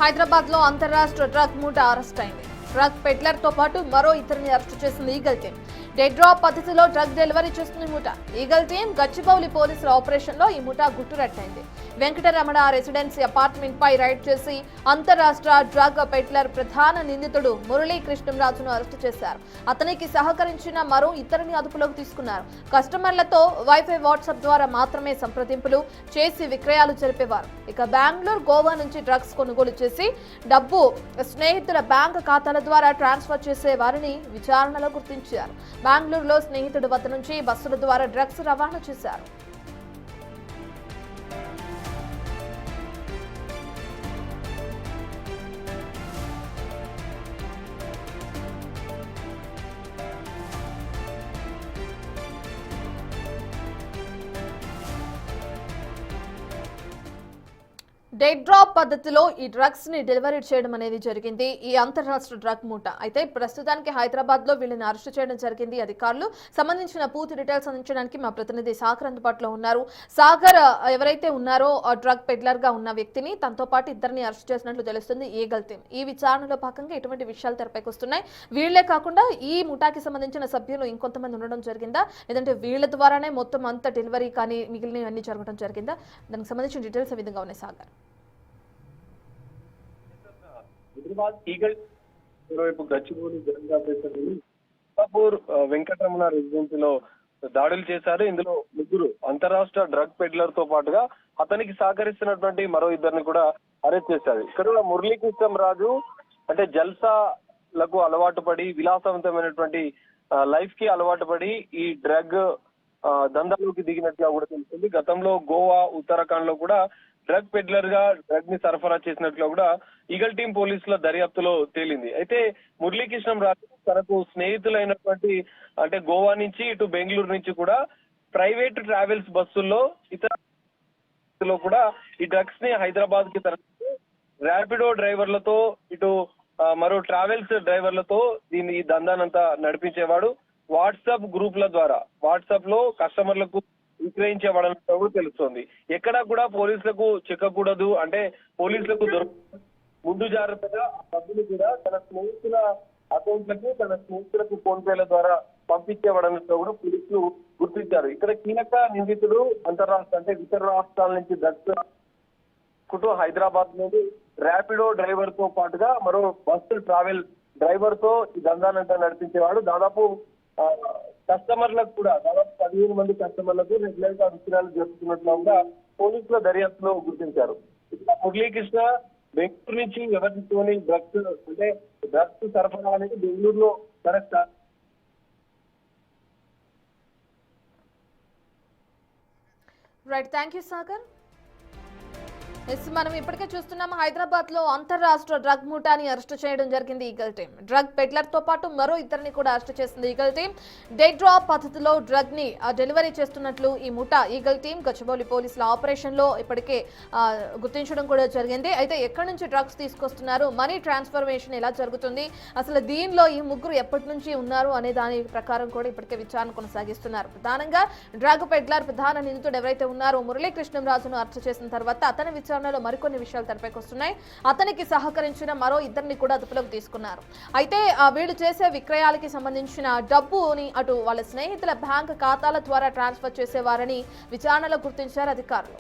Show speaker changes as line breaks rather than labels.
హైదరాబాద్ లో అంతర్రాష్ట్ర డ్రగ్ ముఠా అరెస్ట్ అయింది. డ్రగ్ పెడ్లర్ తో పాటు మరో ఇద్దరిని అరెస్ట్ చేసింది ఈగల్ టీం. డెడ్ డ్రాప్ పద్ధతిలో డ్రగ్ డెలివరీ చేస్తుంది ముఠా. ఈగల్ టీం గచ్చిబౌలి పోలీసుల ఆపరేషన్ లో ఈ ముఠా గుట్టురట్టయింది. వెంకటరమణ రెసిడెన్సీ అపార్ట్మెంట్ పై రైడ్ చేసి అంతర్రాష్ట్ర డ్రగ్ పెడ్లర్ ప్రధాన నిందితుడు మురళీ కృష్ణంరాజును అరెస్టు చేశారు. అతనికి సహకరించిన మరో ఇద్దరిని అదుపులోకి తీసుకున్నారు. కస్టమర్లతో వైఫై వాట్సాప్ ద్వారా మాత్రమే సంప్రదింపులు చేసి విక్రయాలు జరిపేవారు. ఇక బెంగళూరు, గోవా నుంచి డ్రగ్స్ కొనుగోలు చేసి డబ్బు స్నేహితుల బ్యాంక్ ఖాతాల ద్వారా ట్రాన్స్ఫర్ చేసే వారిని విచారణలో గుర్తించారు. బెంగళూరులో స్నేహితుడి వద్ద నుంచి బస్సుల ద్వారా డ్రగ్స్ రవాణా చేశారు. డెడ్ డ్రాప్ పద్ధతిలో ఈ డ్రగ్స్ ని డెలివరీ చేయడం అనేది జరిగింది ఈ అంతర్రాష్ట్ర డ్రగ్ ముఠా. అయితే ప్రస్తుతానికి హైదరాబాద్ లో వీళ్ళని అరెస్ట్ చేయడం జరిగింది అధికారులు. సంబంధించిన పూర్తి డీటెయిల్స్ అందించడానికి మా ప్రతినిధి సాగర్ అందుబాటులో ఉన్నారు. సాగర్, ఎవరైతే ఉన్నారో డ్రగ్ పెడ్లర్ గా ఉన్న వ్యక్తిని తనతో పాటు ఇద్దరిని అరెస్ట్ చేసినట్లు తెలుస్తుంది ఈగల్ టీం. ఈ విచారణలో భాగంగా ఎటువంటి విషయాలు తెరపైకి వస్తున్నాయి? వీళ్లే కాకుండా ఈ ముఠాకి సంబంధించిన సభ్యులు ఇంకొంతమంది ఉండడం జరిగిందా, లేదంటే వీళ్ళ ద్వారానే మొత్తం అంత డెలివరీ కానీ మిగిలినవన్నీ జరగడం జరిగిందా? దానికి సంబంధించిన డీటెయిల్స్ ఏ విధంగా ఉన్నాయి సాగర్?
హైదరాబాద్ ఈగల్ వైపు గచ్చిబౌలి జగన్పూర్ వెంకటరమణ రెసిడెన్సీలో దాడులు చేశారు. ఇందులో ముగ్గురు అంతరాష్ట్ర డ్రగ్ పెడ్లర్ తో పాటుగా అతనికి సహకరిస్తున్నటువంటి మరో ఇద్దరిని కూడా అరెస్ట్ చేశారు. ఇక్కడ మురళీకృష్ణం రాజు అంటే జల్సాలకు అలవాటు పడి విలాసవంతమైనటువంటి లైఫ్ కి అలవాటు పడి ఈ డ్రగ్ దందాలోకి దిగినట్టుగా కూడా తెలుస్తుంది. గతంలో గోవా, ఉత్తరాఖండ్ లో కూడా డ్రగ్ పెడ్లర్ గా డ్రగ్ ని సరఫరా చేసినట్లు కూడా ఈగల్ టీం పోలీసుల దర్యాప్తులో తేలింది. అయితే మురళీకృష్ణం రాజు తనకు స్నేహితులైనటువంటి అంటే గోవా నుంచి ఇటు బెంగళూరు నుంచి కూడా ప్రైవేట్ ట్రావెల్స్ బస్సుల్లో ఇతర కూడా ఈ డ్రగ్స్ ని హైదరాబాద్ కి తరలిస్తూ ర్యాపిడో డ్రైవర్లతో ఇటు మరో ట్రావెల్స్ డ్రైవర్లతో ఈ దందానంతా నడిపించేవాడు. వాట్సాప్ గ్రూప్ల ద్వారా వాట్సాప్ లో కస్టమర్లకు విక్రయించేవాడన్నట్టు కూడా తెలుస్తోంది. ఎక్కడా కూడా పోలీసులకు చిక్కకూడదు అంటే పోలీసులకు ముందు జాగ్రత్తగా డబ్బులు కూడా తన స్నేహితుల అకౌంట్లకు తన స్నేహితులకు ఫోన్ పేల ద్వారా పంపించేవాడన్నట్టు కూడా పోలీసులు గుర్తించారు. ఇక్కడ కీలక నిందితుడు అంతర్రాష్ట్ర అంటే ఇతర రాష్ట్రాల నుంచి డ్రగ్స్ హైదరాబాద్ నుండి ర్యాపిడో డ్రైవర్ తో పాటుగా మరో బస్సు ట్రావెల్ డ్రైవర్ తో ఈ దందానంతా నడిపించేవాడు. దాదాపు కస్టమర్లకు కూడా దాదాపు 15 మంది కస్టమర్లకు రెగ్యులర్ గా విషయాలు జరుపుతున్నట్లు కూడా పోలీసుల దర్యాప్తులో గుర్తించారు. ఇక్కడ మురళీకృష్ణ బెంగళూరు నుంచి ఎవరితోని డ్రగ్స్ అంటే డ్రగ్స్ సరఫరా అనేది బెంగళూరులో correct.
Right, thank you Sagar. మనం ఇప్పటికే చూస్తున్నాము, హైదరాబాద్ లో అంతర్రాష్ట్ర డ్రగ్ ముఠాని అరెస్ట్ చేయడం జరిగింది ఈగల్ టీం. డ్రగ్ పెడ్లర్ తో పాటు మరో ఇద్దరిని కూడా అరెస్ట్ చేసింది ఈగల్ టీం. డెడ్ డ్రాప్ పద్ధతిలో డ్రగ్ ని డెలివరీ చేస్తున్నట్లు ఈ ముఠా ఈగల్ టీం గచ్చిబౌలి పోలీసుల ఆపరేషన్ లో ఇప్పటికే గుర్తించడం కూడా జరిగింది. అయితే ఎక్కడి నుంచి డ్రగ్స్ తీసుకొస్తున్నారు, మనీ ట్రాన్స్ఫర్మేషన్ ఎలా జరుగుతుంది, అసలు దీనిలో ఈ ముగ్గురు ఎప్పటి నుంచి ఉన్నారు అనే దాని ప్రకారం కూడా ఇప్పటికే విచారణ కొనసాగిస్తున్నారు. ప్రధానంగా డ్రగ్ పెడ్లర్ ప్రధాన నిందితుడు ఎవరైతే ఉన్నారో మురళీకృష్ణం రాజును అరెస్ట్ చేసిన తర్వాత అతని విచారణలో మరికొన్ని విషయాలు తెరపైకి వస్తున్నాయి. అతనికి సహకరించిన మరో ఇద్దరిని కూడా అదుపులోకి తీసుకున్నారు. అయితే వీళ్ళు చేసే విక్రయాలకి సంబంధించిన డబ్బుని అటు వాళ్ళ స్నేహితుల బ్యాంక్ ఖాతాల ద్వారా ట్రాన్స్ఫర్ చేసేవారని విచారణలో గుర్తించారు అధికారులు.